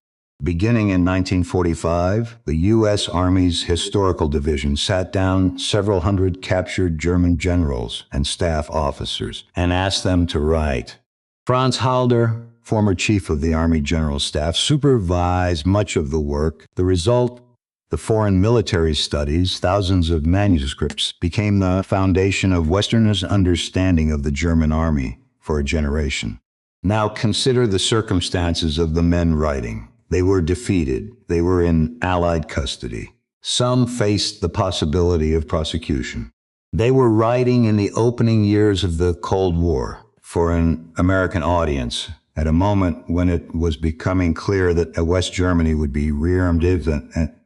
Beginning in 1945, the U.S. Army's Historical Division sat down several hundred captured German generals and staff officers and asked them to write. Franz Halder, former chief of the Army General Staff, supervised much of the work. The result, the foreign military studies, thousands of manuscripts, became the foundation of Westerners' understanding of the German Army for a generation. Now consider the circumstances of the men writing. They were defeated. They were in Allied custody. Some faced the possibility of prosecution. They were writing in the opening years of the Cold War for an American audience at a moment when it was becoming clear that West Germany would be rearmed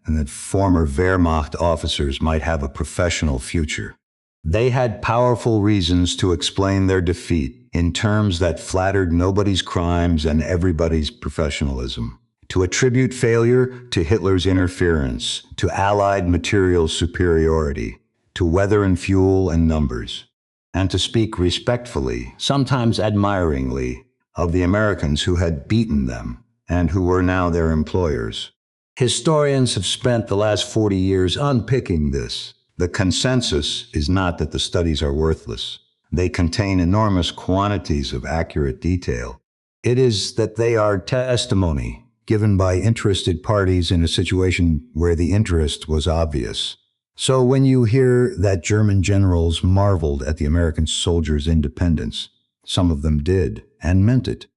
and that former Wehrmacht officers might have a professional future. They had powerful reasons to explain their defeat in terms that flattered nobody's crimes and everybody's professionalism, to attribute failure to Hitler's interference, to Allied material superiority, to weather and fuel and numbers, and to speak respectfully, sometimes admiringly, of the Americans who had beaten them and who were now their employers. Historians have spent the last 40 years unpicking this. The consensus is not that the studies are worthless. They contain enormous quantities of accurate detail. It is that they are testimony given by interested parties in a situation where the interest was obvious. So when you hear that German generals marveled at the American soldiers' independence, some of them did and meant it.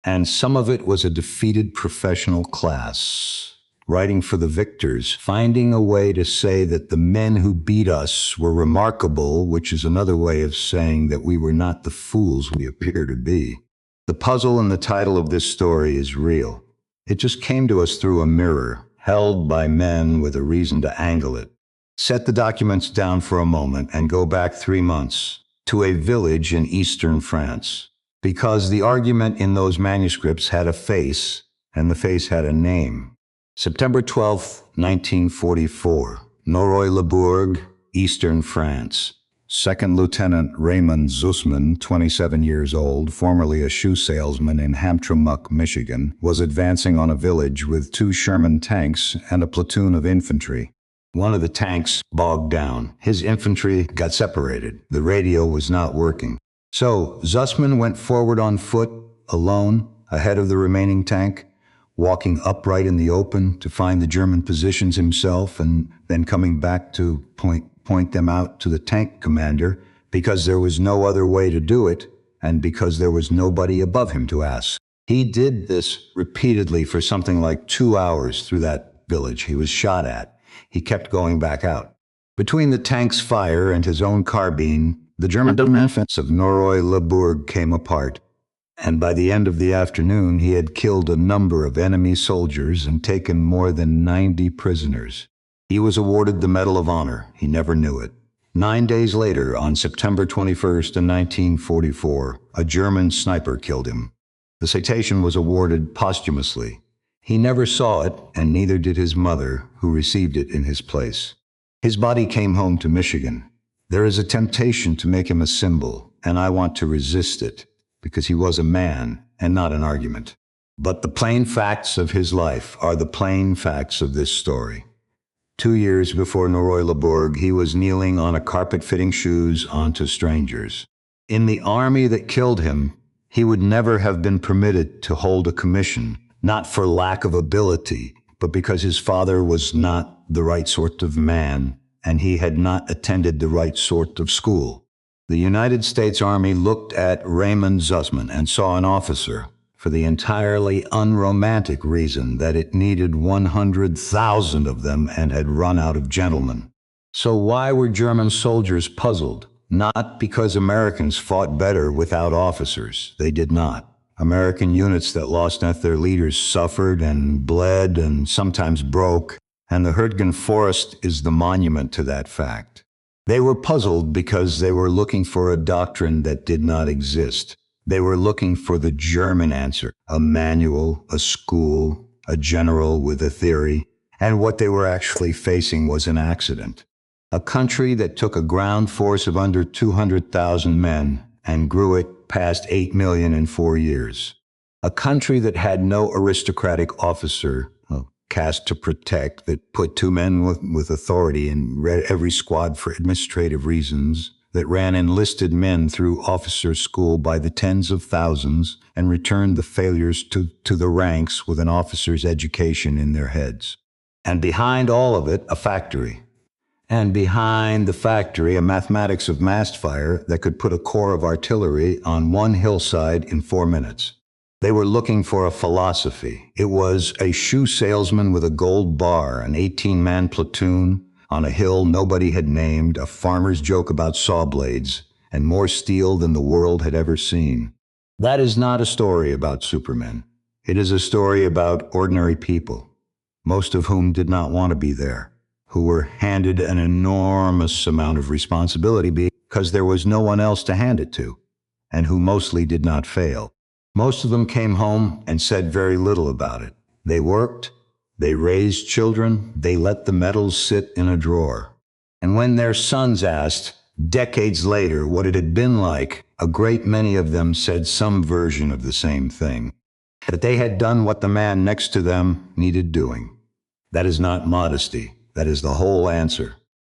And some of it was a defeated professional class, writing for the victors, finding a way to say that the men who beat us were remarkable, which is another way of saying that we were not the fools we appear to be. The puzzle in the title of this story is real. It just came to us through a mirror, held by men with a reason to angle it. Set the documents down for a moment and go back 3 months to a village in eastern France, because the argument in those manuscripts had a face, and the face had a name. September 12, 1944, Norroy-le-Bourg, eastern France. Second Lieutenant Raymond Zussman, 27 years old, formerly a shoe salesman in Hamtramck, Michigan, was advancing on a village with 2 Sherman tanks and a platoon of infantry. One of the tanks bogged down. His infantry got separated. The radio was not working. So Zussman went forward on foot, alone, ahead of the remaining tank, walking upright in the open to find the German positions himself and then coming back to point them out to the tank commander because there was no other way to do it and because there was nobody above him to ask. He did this repeatedly for something like 2 hours through that village he was shot at. He kept going back out. Between the tank's fire and his own carbine, the German defense of Norroy-le-Bourg came apart, and by the end of the afternoon he had killed a number of enemy soldiers and taken more than 90 prisoners. He was awarded the Medal of Honor. He never knew it. 9 days later, on September 21st, 1944, a German sniper killed him. The citation was awarded posthumously. He never saw it, and neither did his mother, who received it in his place. His body came home to Michigan. There is a temptation to make him a symbol, and I want to resist it, because he was a man and not an argument. But the plain facts of his life are the plain facts of this story. 2 years before Noroi-Leborg, he was kneeling on a carpet fitting shoes onto strangers. In the army that killed him, he would never have been permitted to hold a commission, not for lack of ability, but because his father was not the right sort of man, and he had not attended the right sort of school. The United States Army looked at Raymond Zussman and saw an officer for the entirely unromantic reason that it needed 100,000 of them and had run out of gentlemen. So why were German soldiers puzzled? Not because Americans fought better without officers. They did not. American units that lost their leaders suffered and bled and sometimes broke, and the Hürtgen forest is the monument to that fact. They were puzzled because they were looking for a doctrine that did not exist. They were looking for the German answer, a manual, a school, a general with a theory, and what they were actually facing was an accident. A country that took a ground force of under 200,000 men and grew it past 8 million in 4 years. A country that had no aristocratic officer, cast to protect, that put 2 men with authority in every squad for administrative reasons, that ran enlisted men through officer school by the tens of thousands and returned the failures to the ranks with an officer's education in their heads. And behind all of it, a factory. And behind the factory, a mathematics of massed fire that could put a corps of artillery on one hillside in 4 minutes. They were looking for a philosophy. It was a shoe salesman with a gold bar, an 18-man platoon, on a hill nobody had named, a farmer's joke about saw blades, and more steel than the world had ever seen. That is not a story about supermen. It is a story about ordinary people, most of whom did not want to be there, who were handed an enormous amount of responsibility because there was no one else to hand it to, and who mostly did not fail. Most of them came home and said very little about it. They worked, they raised children, they let the medals sit in a drawer. And when their sons asked, decades later, what it had been like, a great many of them said some version of the same thing, that they had done what the man next to them needed doing. That is not modesty. That is the whole answer.